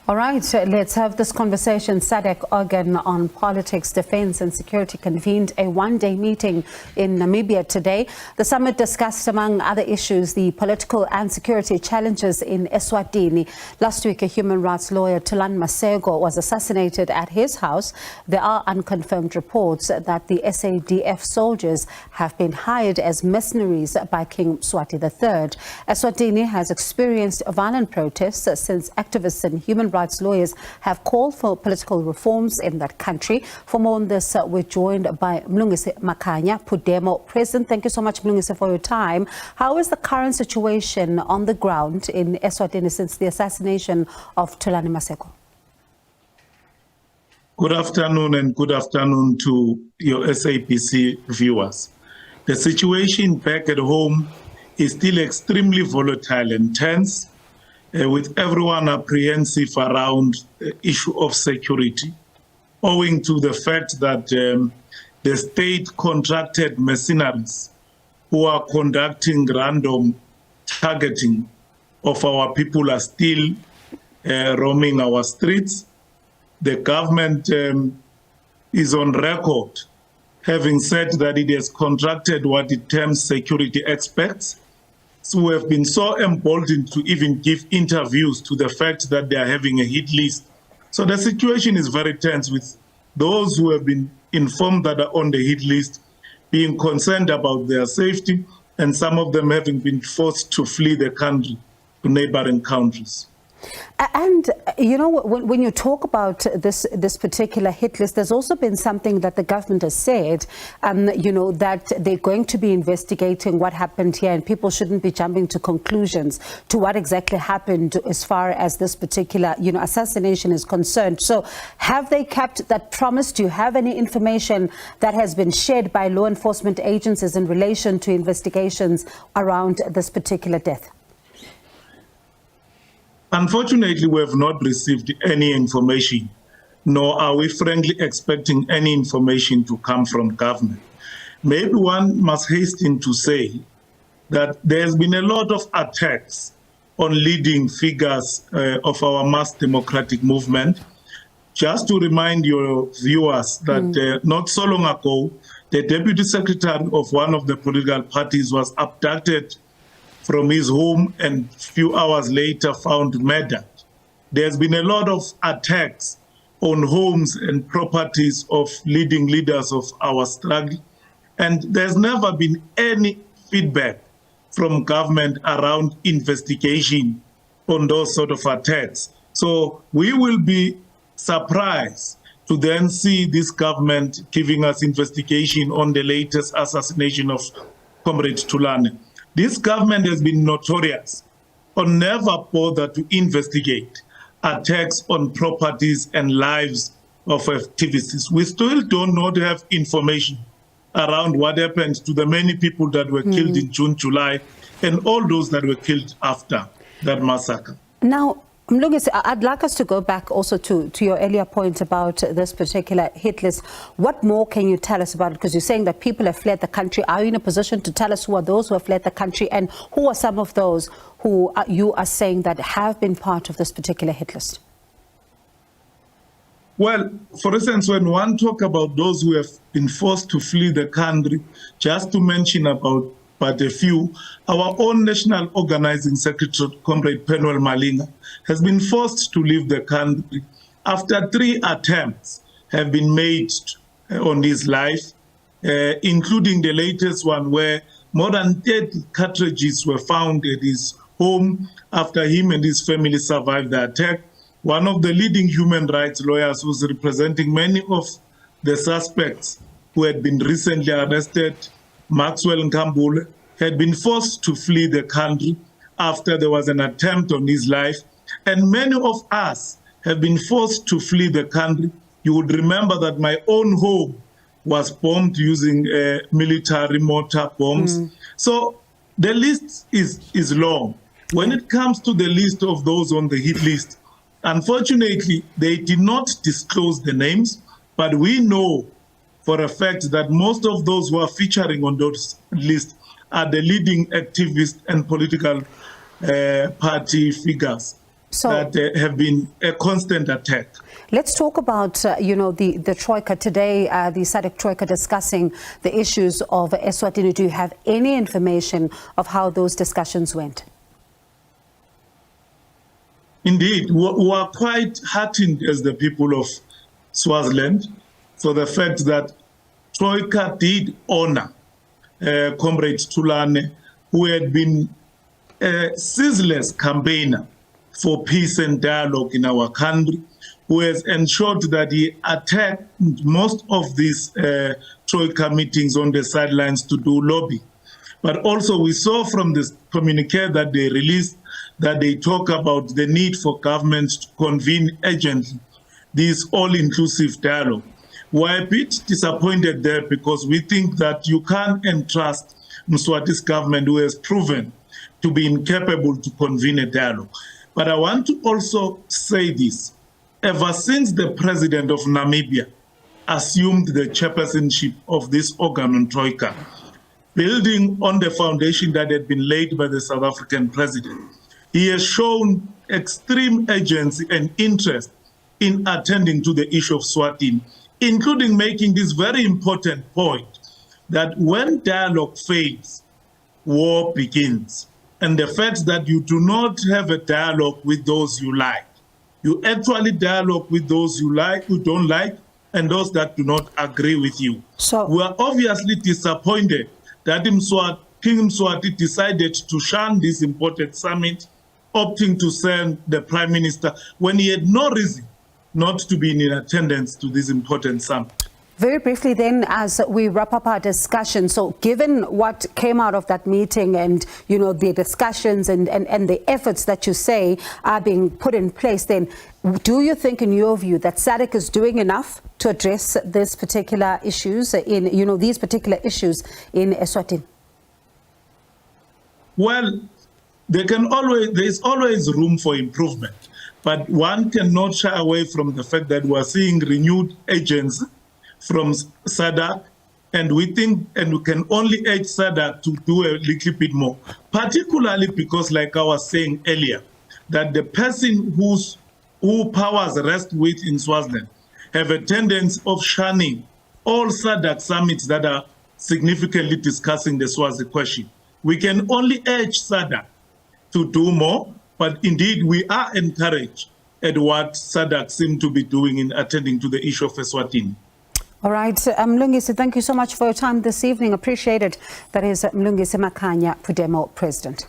All right, so let's have this conversation. SADC organ on politics, defense and security convened a one-day meeting in Namibia today. The summit discussed, among other issues, the political and security challenges in Eswatini. Last week, a human rights lawyer, Thulani Maseko, was assassinated at his house. There are unconfirmed reports that the SADF soldiers have been hired as mercenaries by King Mswati III. Eswatini has experienced violent protests since activists and human rights lawyers have called for political reforms in that country. For more on this, we're joined by Mlungisi Makhanya, PUDEMO President. Thank you so much, Mlungisi, for your time. How is the current situation on the ground in Eswatini since the assassination of Thulani Maseko? Good afternoon, and good afternoon to your SABC viewers. The situation back at home is still extremely volatile and tense, with everyone apprehensive around the issue of security, owing to the fact that the state contracted mercenaries who are conducting random targeting of our people are still roaming our streets. The government is on record having said that it has contracted what it terms security experts. So we have been so emboldened to even give interviews to the fact that they are having a hit list. So the situation is very tense, with those who have been informed that are on the hit list being concerned about their safety, and some of them having been forced to flee the country to neighboring countries. And, you know, when you talk about this particular hit list, there's also been something that the government has said, you know, that they're going to be investigating what happened here, and people shouldn't be jumping to conclusions to what exactly happened as far as this particular, you know, assassination is concerned. So have they kept that promise? Do you have any information that has been shared by law enforcement agencies in relation to investigations around this particular death? Unfortunately, we have not received any information, nor are we frankly expecting any information to come from government. Maybe one must hasten to say that there's been a lot of attacks on leading figures of our mass democratic movement. Just to remind your viewers that not so long ago, the deputy secretary of one of the political parties was abducted from his home and a few hours later found murdered. There's been a lot of attacks on homes and properties of leading leaders of our struggle, and there's never been any feedback from government around investigation on those sort of attacks. So we will be surprised to then see this government giving us investigation on the latest assassination of Comrade Thulani. This government has been notorious on never bother to investigate attacks on properties and lives of activists. We still do not have information around what happened to the many people that were killed in June, July, and all those that were killed after that massacre. Now, Mlungisi, I'd like us to go back also to your earlier point about this particular hit list. What more can you tell us about it? Because you're saying that people have fled the country. Are you in a position to tell us who are those who have fled the country, and who are some of those who you are saying that have been part of this particular hit list? Well, for instance, when one talk about those who have been forced to flee the country, just to mention about but a few, our own National Organizing Secretary, Comrade Penuel Malinga, has been forced to leave the country after 3 attempts have been made on his life, including the latest one where more than 30 cartridges were found at his home after him and his family survived the attack. One of the leading human rights lawyers who's representing many of the suspects who had been recently arrested, Maxwell Nkambule, had been forced to flee the country after there was an attempt on his life. And many of us have been forced to flee the country. You would remember that my own home was bombed using military mortar bombs. So the list is long. When it comes to the list of those on the hit list, unfortunately, they did not disclose the names, but we know for a fact that most of those who are featuring on those lists are the leading activists and political party figures. that have been a constant attack. Let's talk about, the Troika today, the SADC Troika discussing the issues of Eswatini. Do you have any information of how those discussions went? Indeed, we are quite heartened as the people of Swaziland for the fact that Troika did honor Comrade Thulani, who had been a ceaseless campaigner for peace and dialogue in our country, who has ensured that he attacked most of these Troika meetings on the sidelines to do lobby. But also we saw from this communique that they released that they talk about the need for governments to convene urgently this all-inclusive dialogue. We're a bit disappointed there because we think that you can't entrust Mswati's government, who has proven to be incapable to convene a dialogue. But I want to also say this. Ever since the president of Namibia assumed the chairpersonship of this organ on Troika, building on the foundation that had been laid by the South African president, he has shown extreme urgency and interest in attending to the issue of Eswatini, including making this very important point that when dialogue fails, war begins. And the fact that you do not have a dialogue with those you like. You actually dialogue with those you like, who don't like, and those that do not agree with you. So we are obviously disappointed that King Mswati decided to shun this important summit, opting to send the Prime Minister when he had no reason not to be in attendance to this important summit. Very briefly then, as we wrap up our discussion, so given what came out of that meeting and, the discussions and the efforts that you say are being put in place, then do you think, in your view, that SADC is doing enough to address this particular issues in, these particular issues in Eswatini? Well, there is always room for improvement, but one cannot shy away from the fact that we are seeing renewed urgency from SADC, and we think, and we can only urge SADC to do a little bit more, particularly because, like I was saying earlier, that the person who powers rest with in Swaziland have a tendency of shunning all SADC summits that are significantly discussing the Swazi question. We can only urge SADC to do more, but indeed we are encouraged at what SADC seem to be doing in attending to the issue of Eswatini. All right, Mlungisi, thank you so much for your time this evening. Appreciate it. That is Mlungisi Makhanya, PUDEMO President.